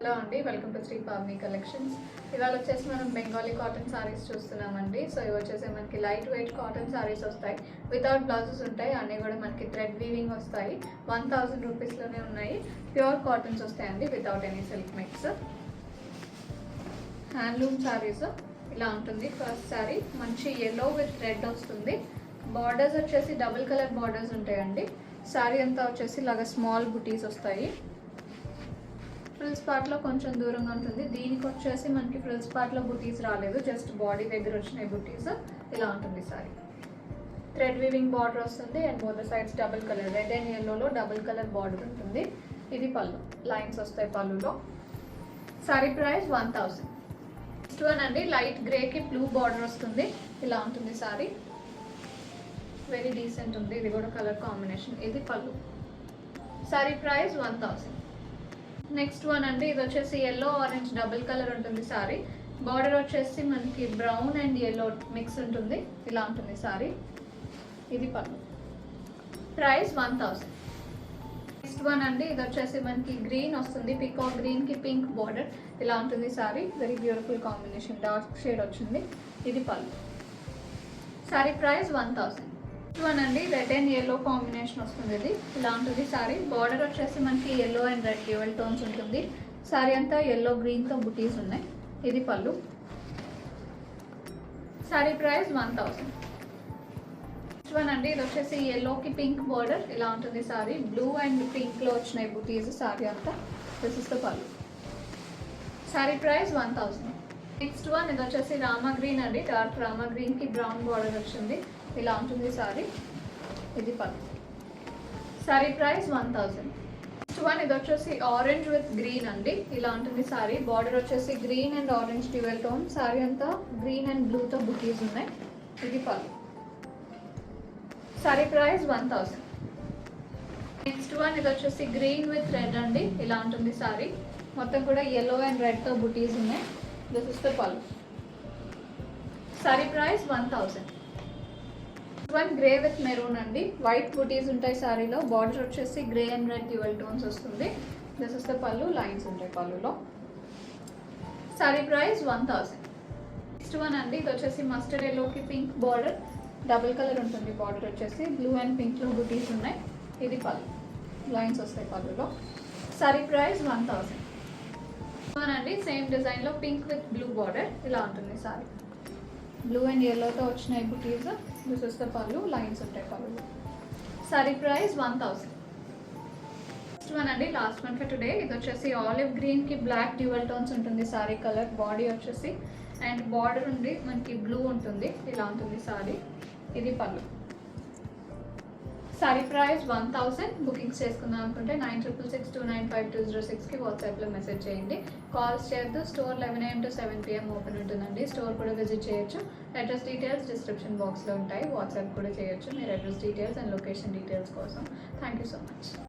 Hello అండి, welcome to Sri Pavani collections. ఇవాళ వచ్చేసి మనం బెంగాలీ కాటన్ సారీస్ చూస్తున్నామండి. సో ఇవి వచ్చేసి మనకి లైట్ వెయిట్ కాటన్ సారీస్ వస్తాయి, వితౌట్ బ్లౌజెస్ ఉంటాయి. అన్నీ కూడా మనకి థ్రెడ్ వీవింగ్ వస్తాయి. 1000 రూపీస్లోనే ఉన్నాయి. ప్యూర్ కాటన్స్ వస్తాయండి, without any silk mix. Handloom saris ఇలా ఉంటుంది. ఫస్ట్ సారీ మంచి ఎల్లో విత్ రెడ్ వస్తుంది. బార్డర్స్ వచ్చేసి డబుల్ కలర్ బార్డర్స్ ఉంటాయండి. సారీ అంతా వచ్చేసి ఇలాగా స్మాల్ బుటీస్ వస్తాయి. ఫ్రిల్స్ పార్ట్లో కొంచెం దూరంగా ఉంటుంది. దీనికి వచ్చేసి మనకి ఫ్రిల్స్ పార్ట్లో బుటీస్ రాలేదు, జస్ట్ బాడీ దగ్గర వచ్చినాయి బుటీస్. ఇలా ఉంటుంది సారీ. థ్రెడ్ వీవింగ్ బార్డర్ వస్తుంది and both sides double colour, red and ఎల్లోలో డబుల్ కలర్ బార్డర్ ఉంటుంది. ఇది పళ్ళు, లైన్స్ వస్తాయి పళ్ళులో. సారీ ప్రైస్ 1000. నెక్స్ట్ వన్ అండి, లైట్ గ్రేకి బ్లూ బార్డర్ వస్తుంది. ఇలా ఉంటుంది సారీ, వెరీ డీసెంట్ ఉంది. ఇది కూడా కలర్ కాంబినేషన్. ఇది పళ్ళు. Sorry price 1000. నెక్స్ట్ వన్ అండి, ఇది వచ్చేసి ఎల్లో ఆరెంజ్ డబుల్ కలర్ ఉంటుంది సారీ. బార్డర్ వచ్చేసి మనకి బ్రౌన్ అండ్ ఎల్లో మిక్స్ ఉంటుంది. ఇలా ఉంటుంది సారీ. ఇది పళ్ళు. ప్రైస్ 1000. నెక్స్ట్ వన్ అండి, ఇది వచ్చేసి మనకి గ్రీన్ వస్తుంది. పికాక్ గ్రీన్ కి పింక్ బార్డర్. ఇలా ఉంటుంది sorry, very beautiful combination, dark shade వచ్చింది. ఇది పళ్ళు. Sorry price 1000. నెక్స్ట్ వన్ అండి, రెడ్ అండ్ ఎల్లో కాంబినేషన్ వస్తుంది. ఇది ఇలా ఉంటుంది సారీ. బార్డర్ వచ్చేసి మనకి yellow and red dual tones ఉంటుంది. సారీ అంతా ఎల్లో గ్రీన్తో బుటీస్ ఉన్నాయి. ఇది పళ్ళు. Sorry price 1000. నెక్స్ట్ వన్ అండి, ఇది వచ్చేసి ఎల్లోకి పింక్ బార్డర్. ఇలా ఉంటుంది సారీ. బ్లూ అండ్ పింక్లో వచ్చినాయి బుటీస్ సారీ అంతా. దిస్ ఇస్ ద పళ్ళు. Sorry price 1000. నెక్స్ట్ వన్, ఇది వచ్చేసి రామా గ్రీన్ అండి. డార్క్ రామా గ్రీన్కి బ్రౌన్ బార్డర్ వచ్చింది. ఇలా ఉంటుంది సారీ. ఇది పళ్ళు. Sorry price 1000. నెక్స్ట్ వన్, ఇది వచ్చేసి ఆరెంజ్ విత్ గ్రీన్ అండి. ఇలా ఉంటుంది సారీ. బార్డర్ వచ్చేసి green and orange dual tone. Sorry అంతా గ్రీన్ అండ్ బ్లూతో బుటీస్ ఉన్నాయి. ఇది పళ్ళు. Sorry price 1000. నెక్స్ట్ వన్, ఇది వచ్చేసి గ్రీన్ విత్ రెడ్ అండి. ఇలా ఉంటుంది సారీ. మొత్తం కూడా ఎల్లో అండ్ రెడ్తో బుటీస్ ఉన్నాయి. దిస్ ఇస్ ద పళ్ళు. Sorry price 1000. One grey with maroon అండి. వైట్ బుటీస్ ఉంటాయి సారీలో. బార్డర్ వచ్చేసి grey and red dual tones వస్తుంది. దిస్ ఇస్ ద పళ్ళు, లైన్స్ ఉంటాయి పళ్ళులో. సారీ ప్రైస్ 1000. నెక్స్ట్ వన్ అండి, ఇది వచ్చేసి మస్టర్డ్ ఎల్లోకి పింక్ బార్డర్. డబుల్ కలర్ ఉంటుంది బార్డర్ వచ్చేసి. బ్లూ అండ్ పింక్లో బుటీస్ ఉన్నాయి. ఇది పళ్ళు, లైన్స్ వస్తాయి పళ్ళులో. సారీ ప్రైస్ 1000. వన్ అండి, సేమ్ డిజైన్లో పింక్ విత్ బ్లూ బార్డర్. ఇలా ఉంటుంది సారీ. బ్లూ అండ్ ఎల్లోతో వచ్చినాయి బుటీస్. దిస్ ఇస్ ద పళ్ళు, లైన్స్ ఉంటాయి పళ్ళులో. సారీ ప్రైస్ 1000. నెక్స్ట్ వన్ అండి, లాస్ట్ వన్ ఫర్ టుడే. ఇది వచ్చేసి ఆలివ్ గ్రీన్కి బ్లాక్ డ్యూయల్ టోన్స్ ఉంటుంది సారీ కలర్. బాడీ వచ్చేసి అండ్ బార్డర్ ఉండి మనకి బ్లూ ఉంటుంది. ఇలా ఉంటుంది సారీ. ఇది పళ్ళు. Sorry price 1000. బుకింగ్స్ చేసుకుందాం అనుకుంటే 9662952006కి వాట్సాప్లో మెసేజ్ చేయండి. కాల్స్ చేయొద్దు. Store 11 AM to 7 PM open ఉంటుందండి. స్టోర్ కూడా విజిట్ చేయొచ్చు. అడ్రస్ డీటెయిల్స్ డిస్క్రిప్షన్ బాక్స్లో ఉంటాయి. వాట్సాప్ కూడా చేయొచ్చు మీరు address details and location details కోసం. Thank you so much.